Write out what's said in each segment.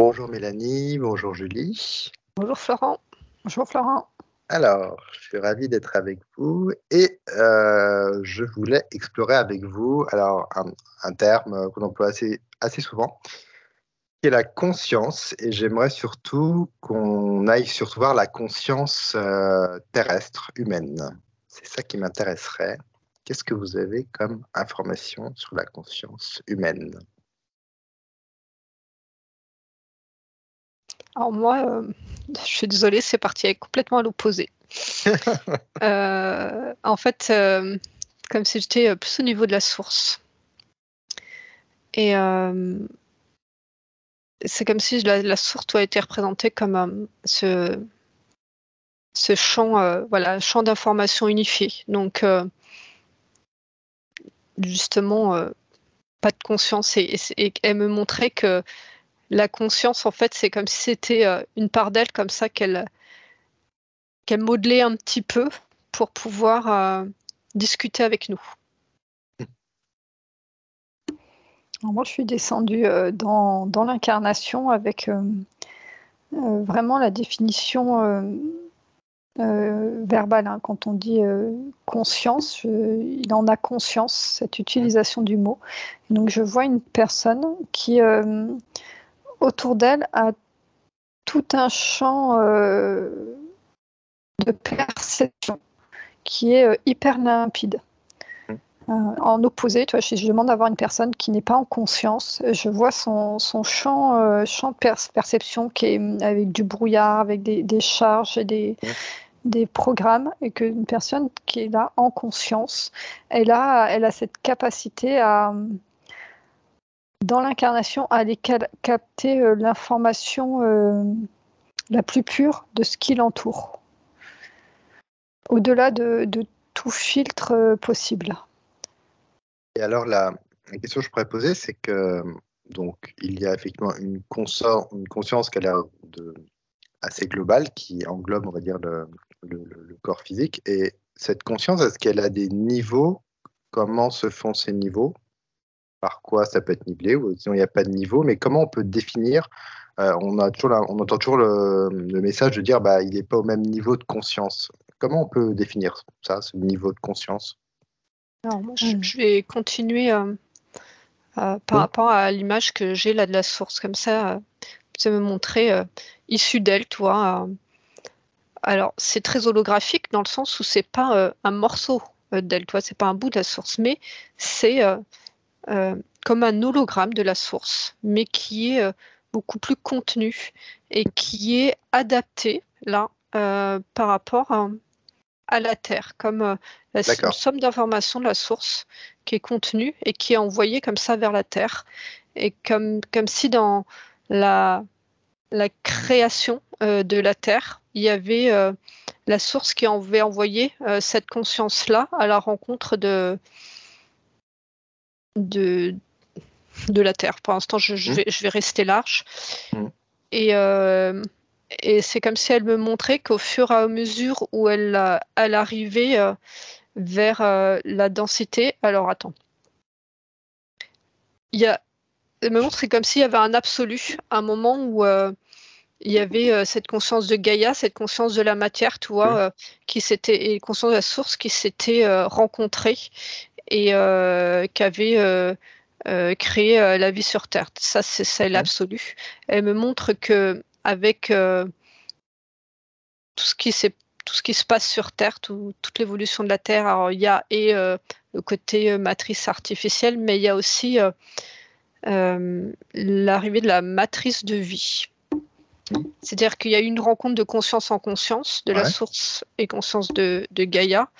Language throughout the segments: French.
Bonjour Mélanie, bonjour Julie. Bonjour Florent. Bonjour Florent. Alors, je suis ravi d'être avec vous et je voulais explorer avec vous un terme qu'on emploie assez souvent, qui est la conscience. Et j'aimerais surtout qu'on aille surtout voir la conscience terrestre, humaine. C'est ça qui m'intéresserait. Qu'est-ce que vous avez comme information sur la conscience humaine? Alors moi, je suis désolée, c'est parti complètement à l'opposé. En fait, comme si j'étais plus au niveau de la source. Et c'est comme si la source a été représentée comme ce champ, champ d'information unifié. Donc, justement, pas de conscience. Et elle me montrait que la conscience, en fait, c'est comme si c'était une part d'elle comme ça qu'elle modelait un petit peu pour pouvoir discuter avec nous. Alors moi, je suis descendue dans l'incarnation avec vraiment la définition verbale. Hein. Quand on dit conscience, il en a conscience, cette utilisation du mot. Et donc, je vois une personne qui, autour d'elle, a tout un champ de perception qui est hyper limpide. En opposé, tu vois, je demande d'avoir une personne qui n'est pas en conscience. Je vois son champ de perception qui est avec du brouillard, avec des charges et des programmes, et qu'une personne qui est là en conscience, elle a cette capacité dans l'incarnation, à aller capter l'information la plus pure de ce qui l'entoure, au-delà de tout filtre possible. Et alors, la question que je pourrais poser, c'est que donc il y a effectivement une conscience qui a l'air assez globale, qui englobe, on va dire, le corps physique. Et cette conscience, est-ce qu'elle a des niveaux? Comment se font ces niveaux? Par quoi ça peut être nivelé? Ou sinon, il n'y a pas de niveau, mais comment on peut définir? On entend toujours le message de dire bah, il n'est pas au même niveau de conscience. Comment on peut définir ça, ce niveau de conscience? Alors moi, je vais continuer par rapport à l'image que j'ai là de la source, comme ça me montrer issu d'elle, tu vois. Alors c'est très holographique dans le sens où c'est pas un morceau d'elle, tu vois, c'est pas un bout de la source, mais c'est comme un hologramme de la source, mais qui est beaucoup plus contenu et qui est adapté là par rapport à la Terre, comme une somme d'informations de la source qui est contenue et qui est envoyée comme ça vers la Terre. Et comme si dans la création de la Terre, il y avait la source qui avait envoyé cette conscience-là à la rencontre de la Terre. Pour l'instant, je vais rester large. Et c'est comme si elle me montrait qu'au fur et à mesure où elle arrivait vers la densité. Alors attends. Elle me montre, c'est comme s'il y avait un absolu, un moment où il y avait cette conscience de Gaïa, cette conscience de la matière, tu vois, et conscience de la source qui s'était rencontrée et qui avait créé la vie sur Terre. Ça, c'est l'absolu. Elle me montre que avec tout ce qui se passe sur Terre, toute l'évolution de la Terre, alors il y a le côté matrice artificielle, mais il y a aussi l'arrivée de la matrice de vie. C'est-à-dire qu'il y a eu une rencontre de conscience en conscience, de la source et conscience de Gaïa,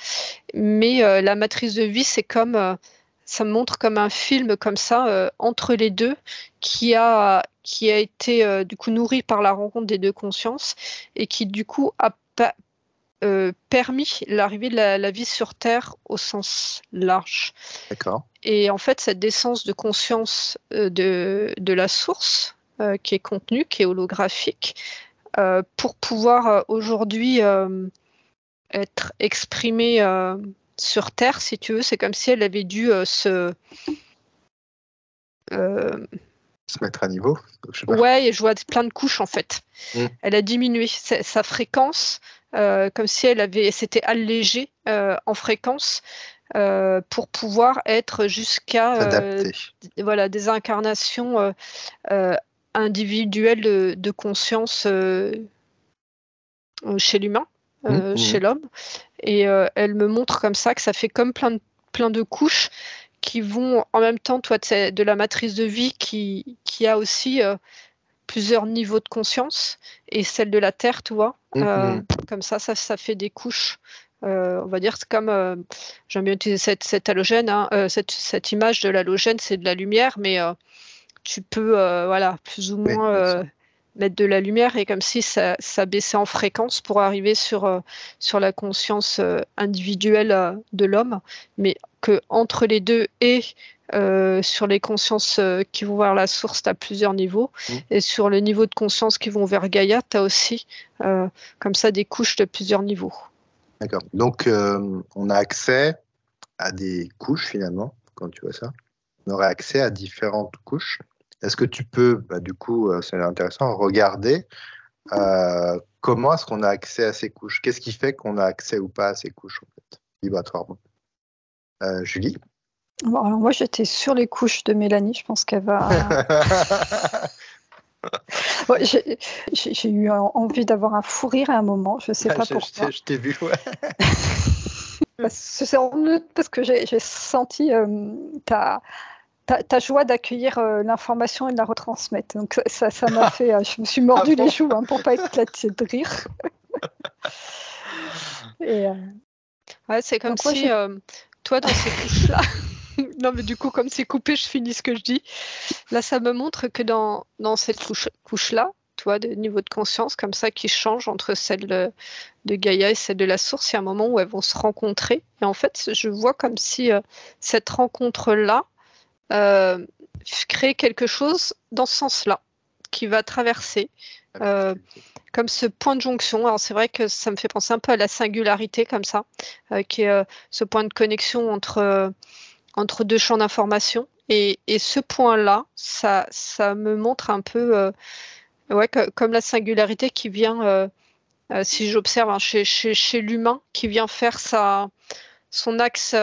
mais la matrice de vie, c'est comme ça me montre comme un film comme ça entre les deux qui a été du coup nourri par la rencontre des deux consciences et qui du coup a permis l'arrivée de la vie sur Terre au sens large. D'accord. Et en fait, cette descente de conscience de la source qui est contenue, qui est holographique, pour pouvoir aujourd'hui être exprimée sur Terre, si tu veux, c'est comme si elle avait dû se mettre à niveau. Je sais pas. Ouais, et je vois plein de couches en fait. Mm. Elle a diminué sa fréquence, comme si s'était allégée en fréquence pour pouvoir être jusqu'à S'adapter. voilà, des incarnations individuelles de conscience chez l'humain, chez l'homme. Et elle me montre comme ça que ça fait comme plein de couches qui vont en même temps, toi, de la matrice de vie qui a aussi plusieurs niveaux de conscience, et celle de la Terre, tu vois. Comme ça fait des couches. On va dire, c'est comme, j'aime bien utiliser cet halogène, hein, cette image de l'halogène, c'est de la lumière, mais tu peux, voilà, plus ou moins mettre de la lumière, et comme si ça baissait en fréquence pour arriver sur la conscience individuelle de l'homme, mais que entre les deux et sur les consciences qui vont vers la source, tu as plusieurs niveaux. Et sur le niveau de conscience qui vont vers Gaïa, tu as aussi comme ça des couches de plusieurs niveaux. D'accord. Donc, on a accès à des couches finalement, quand tu vois ça. On aurait accès à différentes couches. Est-ce que tu peux, du coup, c'est intéressant, regarder comment est-ce qu'on a accès à ces couches? Qu'est-ce qui fait qu'on a accès ou pas à ces couches, en fait, vibratoirement? Julie? Bon, alors moi, j'étais sur les couches de Mélanie. Je pense qu'elle va... Ouais, j'ai eu envie d'avoir un fou rire à un moment. Je ne sais pas pourquoi. Je t'ai vu, ouais. C'est en doute parce que j'ai senti ta joie d'accueillir l'information et de la retransmettre. Donc ça m'a fait... je me suis mordu les joues pour ne pas éclater de rire. Et, ouais, c'est comme si toi, dans ces couches-là... Non, mais du coup, comme c'est coupé, je finis ce que je dis. Là, ça me montre que dans cette couche-là, toi, de niveau de conscience comme ça qui change entre celle de Gaïa et celle de la source, il y a un moment où elles vont se rencontrer. Et en fait, je vois comme si cette rencontre-là crée quelque chose dans ce sens-là, qui va traverser. Comme ce point de jonction. Alors c'est vrai que ça me fait penser un peu à la singularité comme ça, qui est ce point de connexion entre deux champs d'information. Et ce point-là, ça me montre un peu comme la singularité qui vient, si j'observe chez l'humain, qui vient faire son axe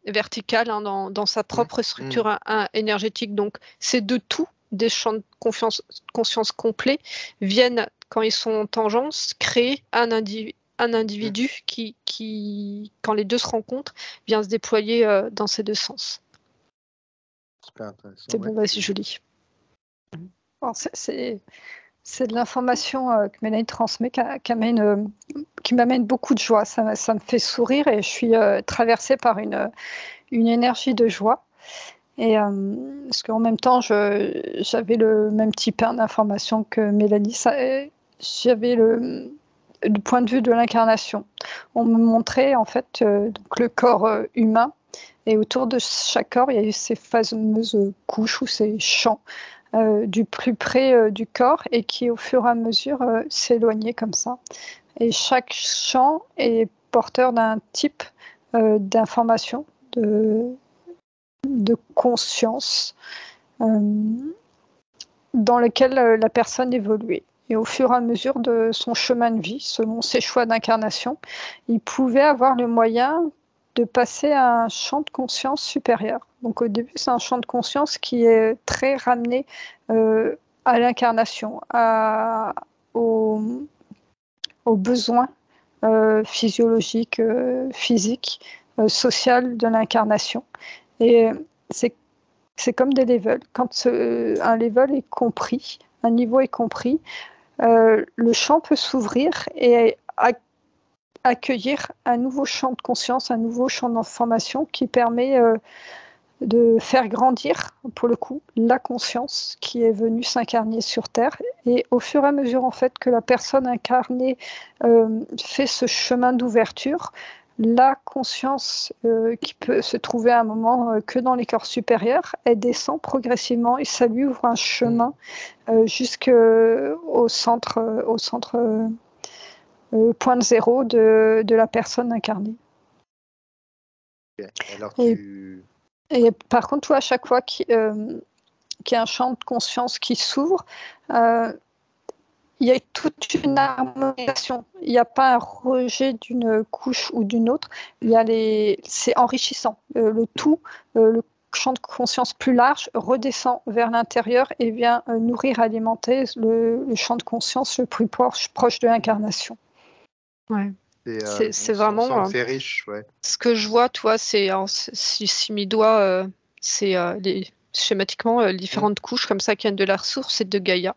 vertical dans sa propre structure énergétique. Donc c'est de tout, des champs de conscience complets viennent, quand ils sont en tangence, créer un individu qui, quand les deux se rencontrent, vient se déployer dans ces deux sens. Super intéressant. C'est bon, vas-y, Julie. Alors, c'est de l'information que Mélanie transmet qui m'amène beaucoup de joie. Ça me fait sourire et je suis traversée par une énergie de joie. Et parce qu'en même temps, j'avais le même type d'information que Mélanie. J'avais le point de vue de l'incarnation. On me montrait en fait donc le corps humain, et autour de chaque corps, il y a eu ces fameuses couches ou ces champs du plus près du corps, et qui au fur et à mesure s'éloignaient comme ça. Et chaque champ est porteur d'un type d'information, de conscience dans lequel la personne évoluait. Et au fur et à mesure de son chemin de vie, selon ses choix d'incarnation, il pouvait avoir le moyen de passer à un champ de conscience supérieur. Donc au début, c'est un champ de conscience qui est très ramené à l'incarnation, aux besoins physiologiques, physiques, sociaux de l'incarnation. Et c'est comme des levels. Quand un level est compris, un niveau est compris, le champ peut s'ouvrir et accueillir un nouveau champ de conscience, un nouveau champ d'information qui permet de faire grandir, pour le coup, la conscience qui est venue s'incarner sur Terre. Et au fur et à mesure, en fait, que la personne incarnée fait ce chemin d'ouverture, la conscience qui peut se trouver à un moment que dans les corps supérieurs, elle descend progressivement et ça lui ouvre un chemin jusqu'au centre, point de zéro de la personne incarnée. Okay. Alors et par contre, toi, à chaque fois qu'il y a un champ de conscience qui s'ouvre, il y a toute une harmonisation. Il n'y a pas un rejet d'une couche ou d'une autre. C'est enrichissant. Le champ de conscience plus large redescend vers l'intérieur et vient nourrir, alimenter le champ de conscience le plus proche de l'incarnation. Ouais. C'est vraiment c'est riche, ouais. Ce que je vois, toi, c'est si mes doigts, c'est schématiquement les différentes couches comme ça qui viennent de la ressource et de Gaïa.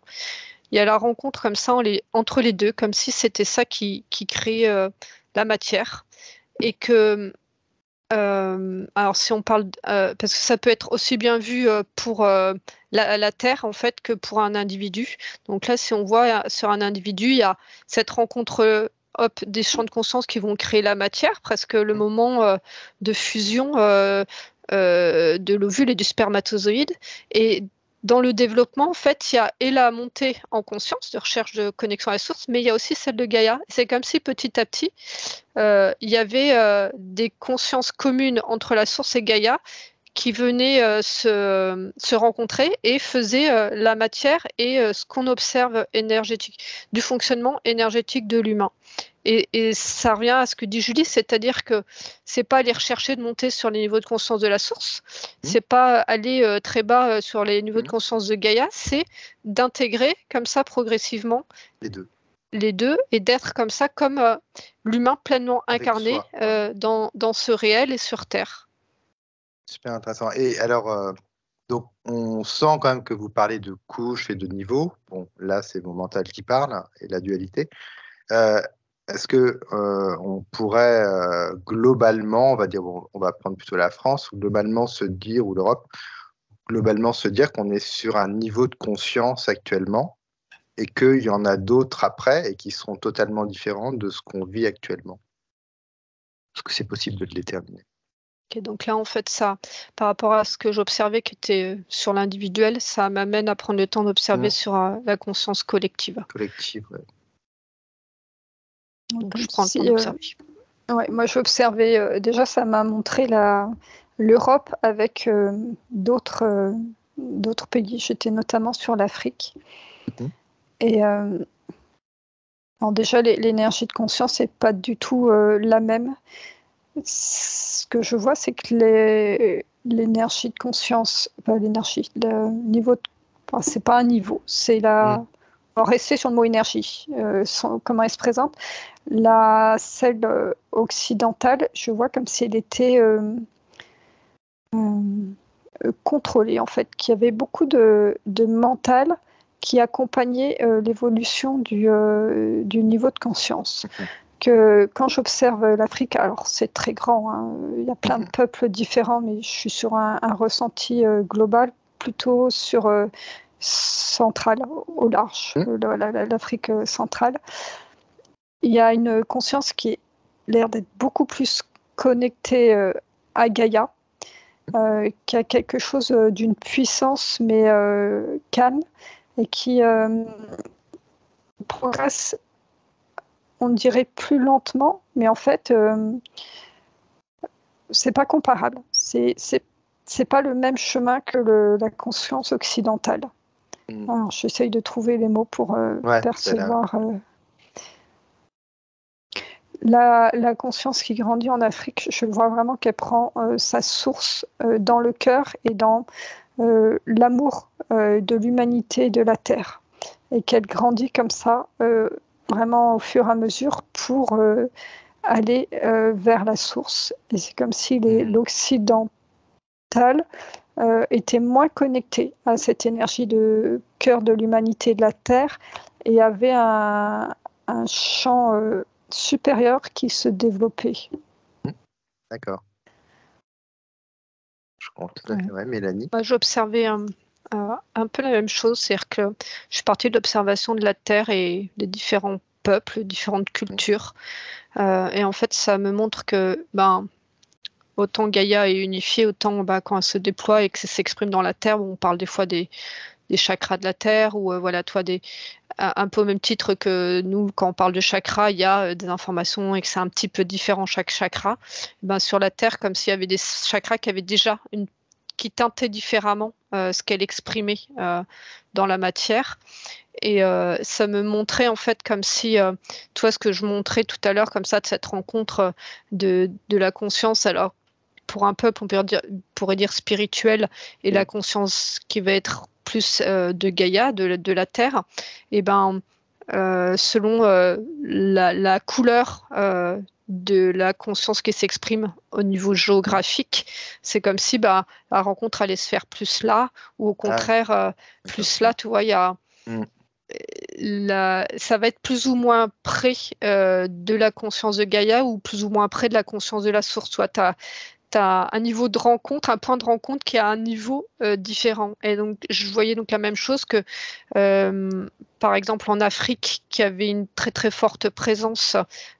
Il y a la rencontre comme ça entre les deux, comme si c'était ça qui crée la matière. Et que, alors si on parle, parce que ça peut être aussi bien vu pour la Terre en fait que pour un individu. Donc là, si on voit sur un individu, il y a cette rencontre des champs de conscience qui vont créer la matière, presque le moment de fusion de l'ovule et du spermatozoïde. Et dans le développement, en fait, il y a et la montée en conscience de recherche de connexion à la source, mais il y a aussi celle de Gaïa. C'est comme si petit à petit, il y avait des consciences communes entre la source et Gaïa qui venaient se rencontrer et faisaient la matière et ce qu'on observe du fonctionnement énergétique de l'humain. Et ça revient à ce que dit Julie, c'est-à-dire que c'est pas aller rechercher de monter sur les niveaux de conscience de la source, c'est pas aller très bas sur les niveaux de conscience de Gaïa, c'est d'intégrer comme ça progressivement les deux et d'être comme ça comme l'humain pleinement incarné dans ce réel et sur Terre. Super intéressant. Et alors, donc on sent quand même que vous parlez de couches et de niveaux. Bon, là c'est mon mental qui parle et la dualité. Est-ce que on pourrait globalement, on va dire, bon, on va prendre plutôt la France, ou globalement se dire, ou l'Europe, globalement se dire qu'on est sur un niveau de conscience actuellement et qu'il y en a d'autres après et qui seront totalement différents de ce qu'on vit actuellement? Est-ce que c'est possible de le déterminer? Okay, donc là, en fait, ça, par rapport à ce que j'observais qui était sur l'individuel, ça m'amène à prendre le temps d'observer sur la conscience collective. Collective, ouais. Donc, je prends le temps d'observer. Ouais, moi, j'observais, déjà, ça m'a montré l'Europe avec d'autres pays. J'étais notamment sur l'Afrique. Et alors déjà, l'énergie de conscience n'est pas du tout la même. Ce que je vois, c'est que l'énergie de conscience, le niveau, c'est pas un niveau, c'est on va rester sur le mot énergie, comment elle se présente. Celle occidentale, je vois comme si elle était contrôlée, en fait, qu'il y avait beaucoup de mental qui accompagnait l'évolution du niveau de conscience. Que quand j'observe l'Afrique, alors c'est très grand, hein, il y a plein de peuples différents, mais je suis sur un ressenti global, plutôt sur centrale, au large, l'Afrique centrale. Il y a une conscience qui a l'air d'être beaucoup plus connectée à Gaïa, qui a quelque chose d'une puissance, mais calme, et qui progresse, on dirait plus lentement, mais en fait, c'est pas comparable. C'est pas le même chemin que la conscience occidentale. Alors, j'essaye de trouver les mots pour percevoir. La conscience qui grandit en Afrique, je vois vraiment qu'elle prend sa source dans le cœur et dans l'amour de l'humanité et de la Terre. Et qu'elle grandit comme ça, vraiment au fur et à mesure pour aller vers la source. Et c'est comme si l'occidental était moins connecté à cette énergie de cœur de l'humanité et de la Terre et avait un champ supérieur qui se développait. D'accord. Je comprends tout à fait. Ouais, Mélanie. Moi, j'observais un peu la même chose, c'est-à-dire que je suis partie de l'observation de la Terre et des différents peuples, différentes cultures. Et en fait, ça me montre que autant Gaïa est unifiée, autant quand elle se déploie et que ça s'exprime dans la Terre, où on parle des fois des chakras de la Terre, ou un peu au même titre que nous, quand on parle de chakras, il y a des informations et que c'est un petit peu différent chaque chakra. Sur la Terre, comme s'il y avait des chakras qui avaient déjà qui teintait différemment ce qu'elle exprimait dans la matière. Et ça me montrait en fait comme si, tu vois ce que je montrais tout à l'heure, comme ça, de cette rencontre de la conscience, alors pour un peuple, on pourrait dire spirituelle, et la conscience qui va être plus de Gaïa, de la Terre, et ben, selon la couleur de la conscience qui s'exprime au niveau géographique, c'est comme si la rencontre allait se faire plus là, ou au contraire plus là, tu vois, il y a ça va être plus ou moins près de la conscience de Gaïa ou plus ou moins près de la conscience de la source. Tu as un niveau de rencontre, un point de rencontre qui a un niveau différent. Et donc, je voyais donc la même chose que, par exemple, en Afrique, qui avait une très très forte présence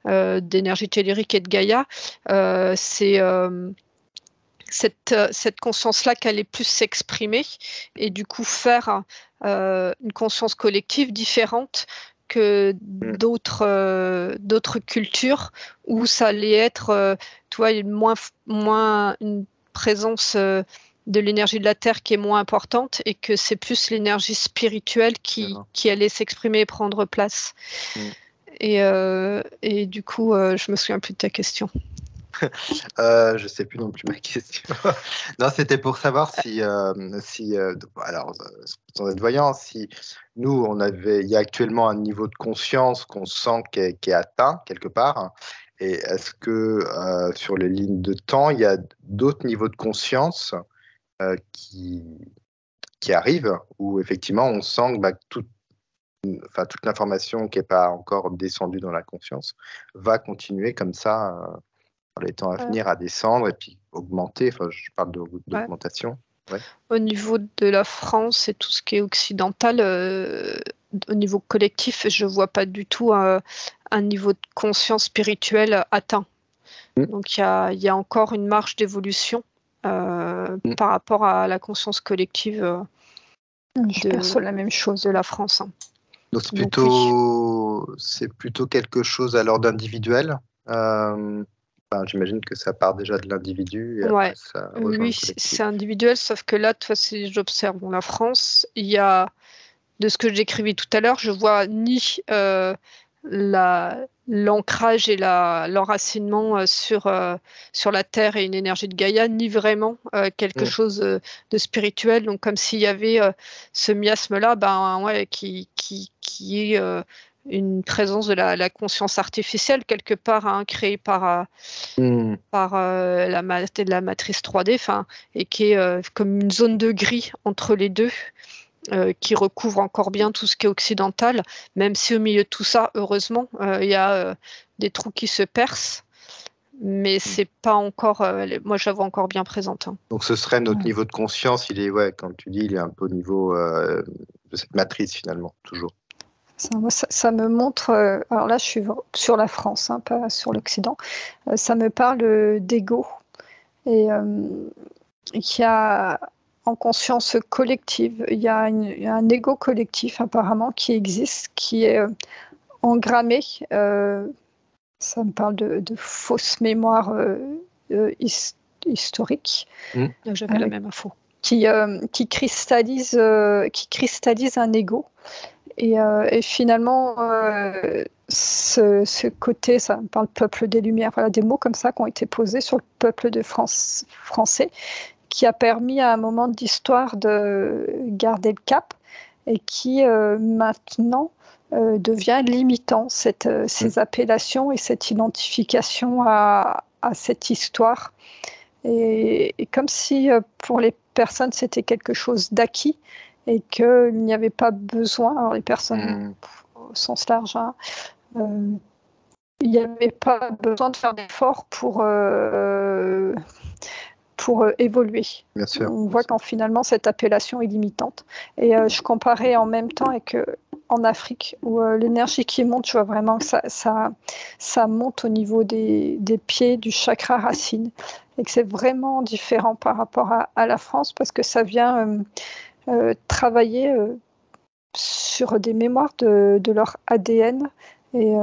d'énergie tellurique et de Gaïa, c'est cette conscience-là qui allait plus s'exprimer et du coup faire une conscience collective différente que d'autres cultures où ça allait être, tu vois, moins une présence de l'énergie de la Terre qui est moins importante et que c'est plus l'énergie spirituelle qui allait s'exprimer et prendre place. Et du coup, je me souviens plus de ta question. Je sais plus non plus ma question. Non, c'était pour savoir alors, sans être voyant, si nous, il y a actuellement un niveau de conscience qu'on sent qui est atteint quelque part, et est-ce que sur les lignes de temps, il y a d'autres niveaux de conscience qui arrivent, où effectivement on sent que toute l'information qui n'est pas encore descendue dans la conscience va continuer comme ça dans les temps à venir à descendre et puis augmenter. Enfin, je parle d'augmentation. Ouais. Au niveau de la France et tout ce qui est occidental, au niveau collectif, je ne vois pas du tout un niveau de conscience spirituelle atteint. Donc il y a encore une marge d'évolution par rapport à la conscience collective je perçois la même chose de la France. Donc c'est plutôt quelque chose à l'ordre individuel. J'imagine que ça part déjà de l'individu. Et après, ça rejoint oui, c'est individuel, sauf que là, toi, si j'observe la France, il y a, de ce que je décrivais tout à l'heure, je vois ni l'ancrage et l'enracinement sur la Terre et une énergie de Gaïa, ni vraiment quelque chose de spirituel. Donc, comme s'il y avait ce miasme-là, qui est une présence de la conscience artificielle quelque part, créée par la matrice 3D, et qui est comme une zone de gris entre les deux, qui recouvre encore bien tout ce qui est occidental, même si au milieu de tout ça, heureusement, il y a des trous qui se percent, mais c'est pas encore, moi je la vois encore bien présente. Donc ce serait notre niveau de conscience, il est, comme tu dis, il est un peu au niveau de cette matrice finalement, toujours. Ça me montre, alors là je suis sur la France, pas sur l'Occident, ça me parle d'ego. Et il y a en conscience collective, il y a un ego collectif apparemment qui existe, qui est engrammé. Ça me parle de fausses mémoires historiques. J'avais la même info. Qui cristallise un ego. Et finalement, ce côté, ça me parle peuple des Lumières, voilà, des mots comme ça qui ont été posés sur le peuple de français, qui a permis à un moment de l'histoire de garder le cap et qui maintenant devient limitant, ces appellations et cette identification à cette histoire. Et comme si pour les personnes c'était quelque chose d'acquis, et qu'il n'y avait pas besoin, alors les personnes au sens large, il n'y avait pas besoin de faire d'efforts pour évoluer. Bien sûr. On voit qu'en finalement cette appellation est limitante. Et je comparais en même temps avec en Afrique, où l'énergie qui monte, je vois vraiment que ça monte au niveau des pieds, du chakra racine, et que c'est vraiment différent par rapport à la France, parce que ça vient travailler sur des mémoires de leur ADN et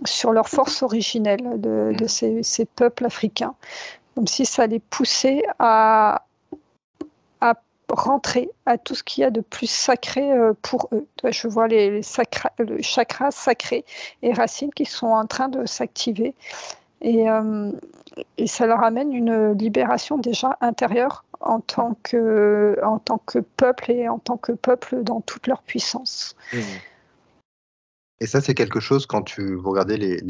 sur leur force originelle de ces peuples africains, comme si ça les poussait à rentrer à tout ce qu'il y a de plus sacré pour eux. Je vois le chakra sacré et racines qui sont en train de s'activer. Et ça leur amène une libération déjà intérieure en tant que peuple et en tant que peuple dans toute leur puissance. Et ça, c'est quelque chose, quand vous regardez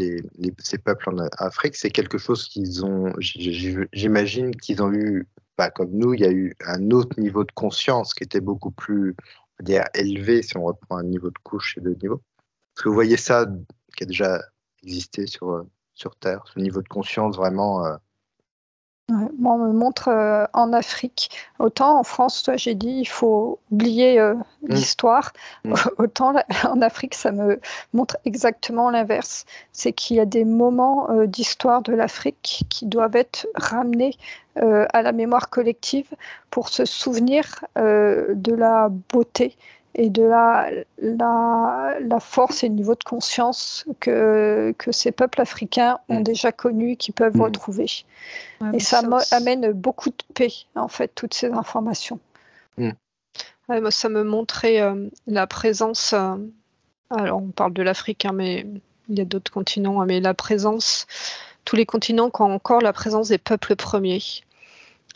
ces peuples en Afrique, c'est quelque chose qu'ils ont, j'imagine qu'ils ont eu, pas comme nous, il y a eu un autre niveau de conscience qui était beaucoup plus, on va dire, élevé, si on reprend un niveau de couche et de niveau. Est-ce que vous voyez ça qui a déjà existé sur Terre, ce niveau de conscience vraiment On me montre en Afrique. Autant en France, toi, j'ai dit, il faut oublier l'histoire. Autant en Afrique, ça me montre exactement l'inverse. C'est qu'il y a des moments d'histoire de l'Afrique qui doivent être ramenés à la mémoire collective pour se souvenir de la beauté et de la force et le niveau de conscience que ces peuples africains ont déjà connu, qui peuvent retrouver. Et ça amène beaucoup de paix, en fait, toutes ces informations. Moi, ça me montrait la présence, alors on parle de l'Afrique, mais il y a d'autres continents, mais la présence, tous les continents qui ont encore la présence des peuples premiers.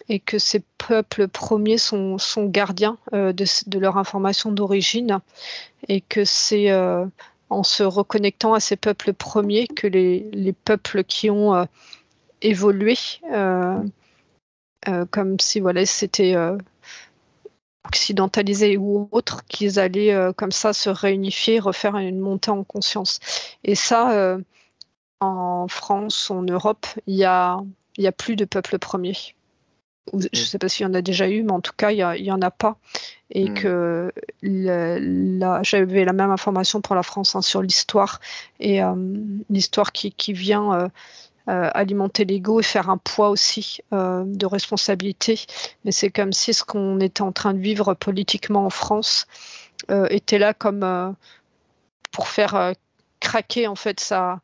Et que ces peuples premiers sont gardiens de leur information d'origine, et que c'est en se reconnectant à ces peuples premiers que les peuples qui ont évolué, comme si c'était occidentalisé ou autre, qu'ils allaient comme ça se réunifier, refaire une montée en conscience. Et ça, en France, en Europe, il y a plus de peuples premiers. Je ne sais pas s'il y en a déjà eu, mais en tout cas, il n'y en a pas. Et que j'avais la même information pour la France sur l'histoire, et l'histoire qui vient alimenter l'ego et faire un poids aussi de responsabilité. Mais c'est comme si ce qu'on était en train de vivre politiquement en France était là comme pour faire craquer, en fait, ça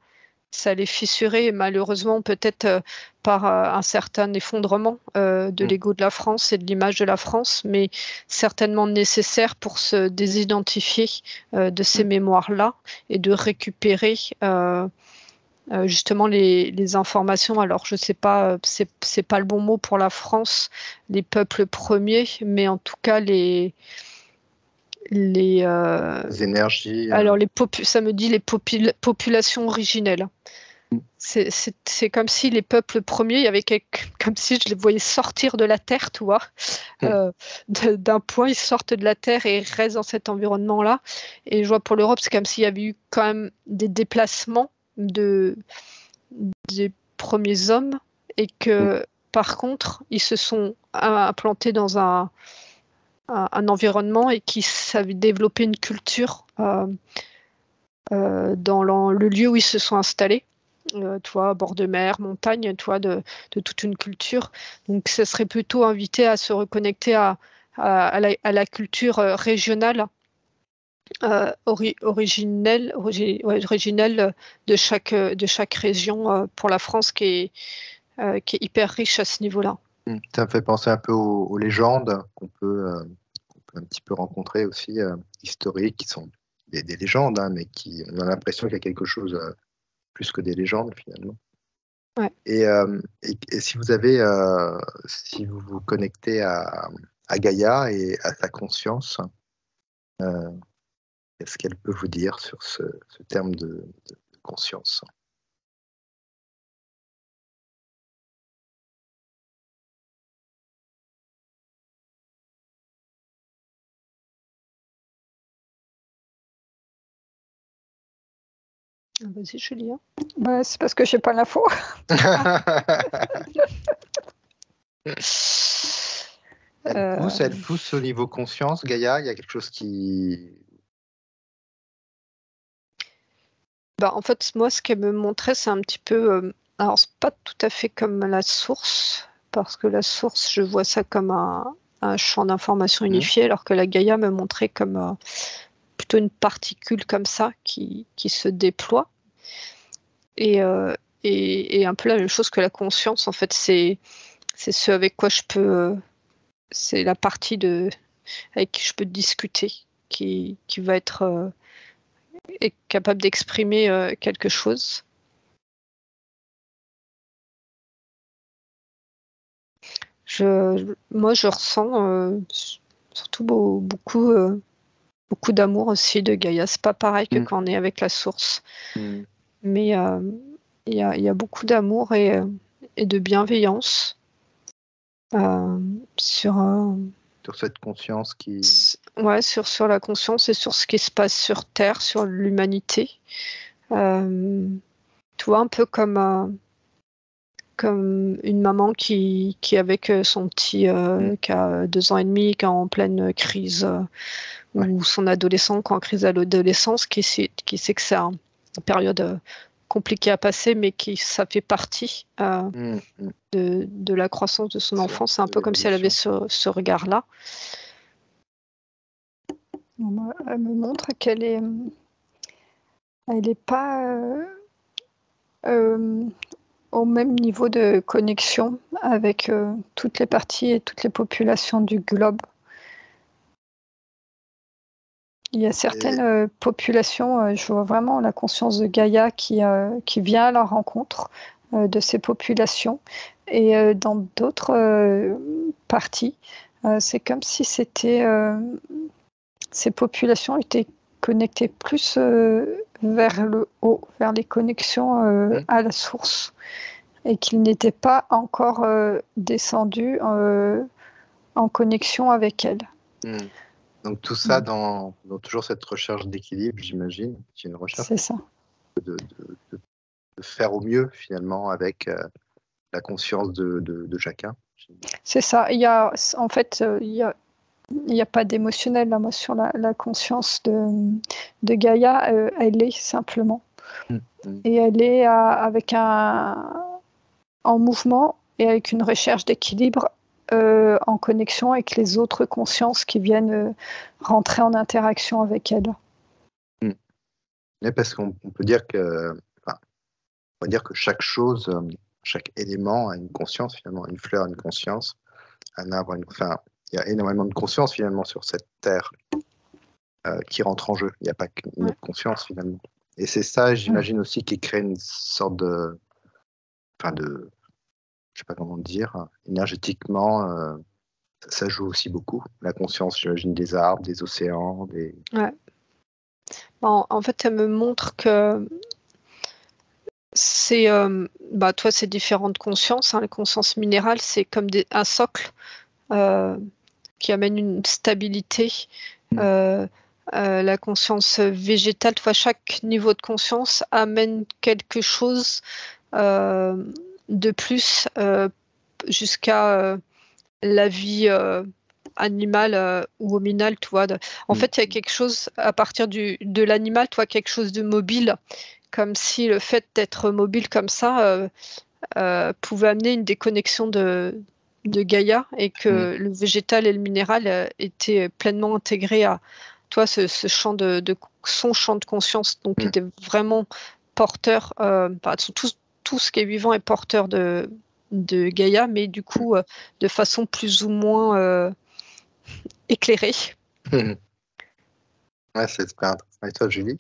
allait fissurer, malheureusement, peut-être par un certain effondrement de l'ego de la France et de l'image de la France, mais certainement nécessaire pour se désidentifier de ces mémoires-là et de récupérer justement les informations. Alors, je ne sais pas, c'est pas le bon mot pour la France, les peuples premiers, mais en tout cas, les énergies. Alors, ça me dit les populations originelles. C'est comme si les peuples premiers, il y avait comme si je les voyais sortir de la terre, tu vois. D'un point, ils sortent de la terre et ils restent dans cet environnement-là. Et je vois pour l'Europe, c'est comme s'il y avait eu quand même des déplacements des premiers hommes, et que par contre, ils se sont implantés dans un environnement et qui savaient développer une culture dans le lieu où ils se sont installés. Bord de mer, montagne, de toute une culture. Donc, ça serait plutôt invité à se reconnecter à la culture régionale, originelle de chaque région, pour la France, qui est hyper riche à ce niveau-là. Ça me fait penser un peu aux légendes qu'on peut un petit peu rencontrer aussi, historiques, qui sont des légendes, mais on a l'impression qu'il y a quelque chose plus que des légendes, finalement. Ouais. Et si vous vous connectez à Gaïa et à sa conscience, qu'est-ce qu'elle peut vous dire sur ce terme de conscience? Vas-y, Julia. C'est parce que je n'ai pas l'info. Elle pousse au niveau conscience, Gaïa. Il y a quelque chose qui... En fait, moi, ce qu'elle me montrait, c'est un petit peu... alors, c'est pas tout à fait comme la source, parce que la source, je vois ça comme un champ d'information unifié, alors que la Gaïa me montrait comme plutôt une particule comme ça qui se déploie. Et un peu la même chose que la conscience, en fait, c'est ce avec quoi je peux c'est la partie avec qui je peux discuter, qui va être est capable d'exprimer quelque chose. Moi, je ressens surtout beaucoup d'amour aussi de Gaïa. C'est pas pareil que quand on est avec la source. Mais il y a beaucoup d'amour et de bienveillance sur cette conscience qui... Ouais, sur la conscience et sur ce qui se passe sur Terre, sur l'humanité. Tu vois, un peu comme une maman qui est avec son petit qui a 2 ans et demi, qui est en pleine crise, ou son adolescent qui est en crise à l'adolescence, qui sait que c'est une période compliquée à passer, mais ça fait partie de la croissance de son enfant. C'est un peu comme si elle avait ce regard-là. Elle me montre qu'elle est pas au même niveau de connexion avec toutes les parties et toutes les populations du globe. Il y a certaines populations, je vois vraiment la conscience de Gaïa qui vient à la rencontre de ces populations. Et dans d'autres parties, c'est comme si ces populations étaient connectées plus vers le haut, vers les connexions à la source, et qu'ils n'étaient pas encore descendus en connexion avec elle. Donc tout ça dans toujours cette recherche d'équilibre, j'imagine. C'est une recherche. C'est ça. De faire au mieux finalement avec la conscience de chacun. C'est ça. Il y a pas d'émotionnel là, moi, sur la conscience de Gaïa. Elle est simplement. Et elle est en mouvement et avec une recherche d'équilibre en connexion avec les autres consciences qui viennent rentrer en interaction avec elle. Mais parce qu'on peut dire que chaque chose, chaque élément a une conscience finalement. Une fleur a une conscience, un arbre il y a énormément de conscience finalement sur cette terre qui rentre en jeu. Il n'y a pas qu'une autre conscience finalement. Et c'est ça, j'imagine aussi, qui crée une sorte de je sais pas comment dire, énergétiquement, ça joue aussi beaucoup. La conscience, j'imagine, des arbres, des océans, Ouais. En fait, elle me montre que c'est, toi, c'est différentes consciences. La conscience minérale, c'est comme un socle qui amène une stabilité. La conscience végétale, chaque niveau de conscience amène quelque chose de plus jusqu'à la vie animale ou hominale, En fait, il y a quelque chose à partir de l'animal, quelque chose de mobile, comme si le fait d'être mobile comme ça pouvait amener une déconnexion de Gaïa, et que le végétal et le minéral étaient pleinement intégrés à ce champ son champ de conscience, donc qui était vraiment porteur. Tout ce qui est vivant est porteur de Gaïa, mais du coup de façon plus ou moins éclairée. Ouais, c'est super intéressant. Et toi, Julie?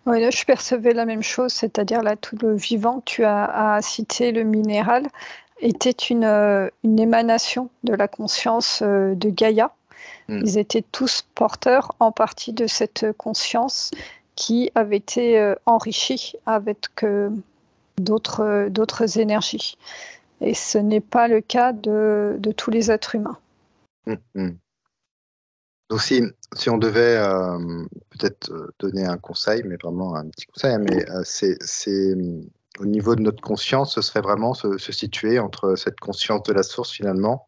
Oui, là, je percevais la même chose, c'est-à-dire là, tout le vivant que tu as cité, le minéral, était une émanation de la conscience de Gaïa. Ils étaient tous porteurs en partie de cette conscience qui avait été enrichie avec d'autres énergies. Et ce n'est pas le cas de tous les êtres humains. Donc si on devait peut-être donner un conseil, mais vraiment un petit conseil, mais c'est au niveau de notre conscience, ce serait vraiment se situer entre cette conscience de la source finalement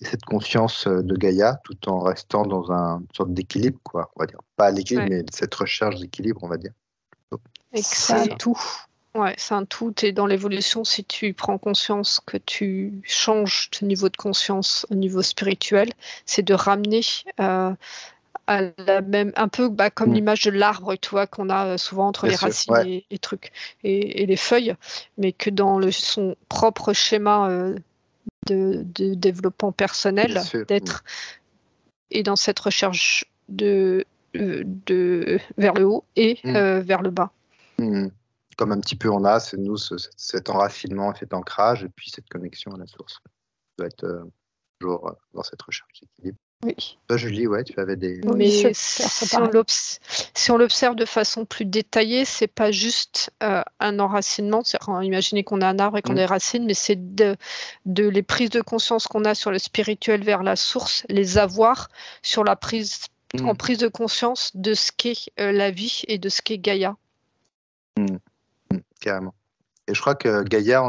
et cette conscience de Gaïa, tout en restant dans une sorte d'équilibre, quoi, on va dire. Pas l'équilibre, mais cette recherche d'équilibre, on va dire. C'est un tout. Ouais, c'est un tout. Et dans l'évolution, si tu prends conscience que tu changes ton niveau de conscience au niveau spirituel, c'est de ramener à la même, un peu comme l'image de l'arbre, qu'on a souvent entre les racines et trucs et les feuilles, mais que dans son propre schéma de développement personnel, d'être et dans cette recherche vers le haut et vers le bas. Comme un petit peu on a, c'est nous cet enracinement, cet ancrage et puis cette connexion à la source. Ça doit être toujours dans cette recherche d'équilibre. Oui. Toi, Julie, tu avais des... Mais si on l'observe de façon plus détaillée, c'est pas juste un enracinement. Imaginez qu'on a un arbre et qu'on a des racines, mais c'est de les prises de conscience qu'on a sur le spirituel vers la source, les avoir sur la prise de conscience de ce qu'est la vie et de ce qu'est Gaïa. Carrément. Et je crois que Gaïa,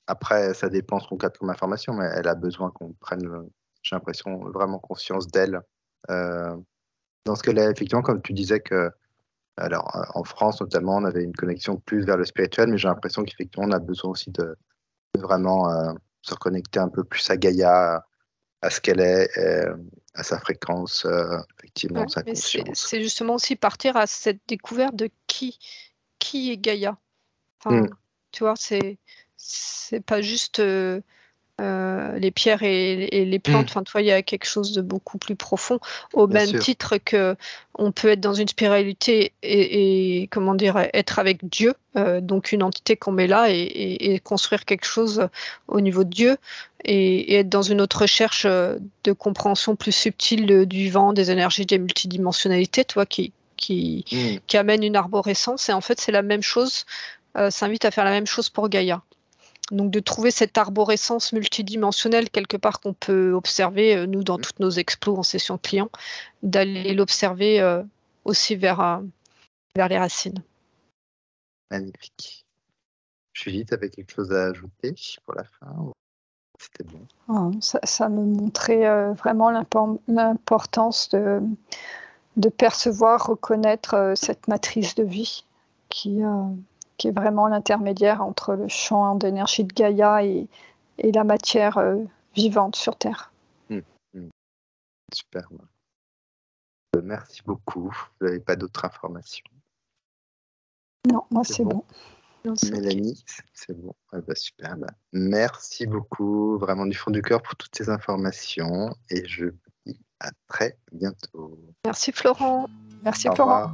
après, ça dépend de ce qu'on capte comme information, mais elle a besoin qu'on prenne, j'ai l'impression, vraiment conscience d'elle. Dans ce qu'elle est, effectivement, comme tu disais que, alors, en France notamment, on avait une connexion plus vers le spirituel, mais j'ai l'impression qu'effectivement, on a besoin aussi de vraiment se reconnecter un peu plus à Gaïa, à ce qu'elle est, à sa fréquence, effectivement, sa conscience. C'est justement aussi partir à cette découverte de qui est Gaïa. Enfin, tu vois, c'est pas juste les pierres et les plantes. Enfin, tu vois, il y a quelque chose de beaucoup plus profond. Au même titre que on peut être dans une spiritualité et comment dire, être avec Dieu, donc une entité qu'on met là et construire quelque chose au niveau de Dieu et être dans une autre recherche de compréhension plus subtile du vivant, des énergies, des multidimensionnalités, tu vois, qui amène une arborescence. Et en fait, c'est la même chose. Ça invite à faire la même chose pour Gaïa. Donc de trouver cette arborescence multidimensionnelle quelque part qu'on peut observer, nous, dans toutes nos explos en session client, d'aller l'observer aussi vers les racines. Magnifique. Julie, tu avais quelque chose à ajouter pour la fin? C'était bon. Ça me montrait vraiment l'importance de percevoir, reconnaître cette matrice de vie qui est vraiment l'intermédiaire entre le champ d'énergie de Gaïa et la matière vivante sur Terre. Super. Merci beaucoup. Vous n'avez pas d'autres informations? Non, moi c'est bon. Non, Mélanie, c'est bon. Super. Merci beaucoup, vraiment du fond du cœur, pour toutes ces informations. Et je vous dis à très bientôt. Merci Florent. Merci Florent. Revoir.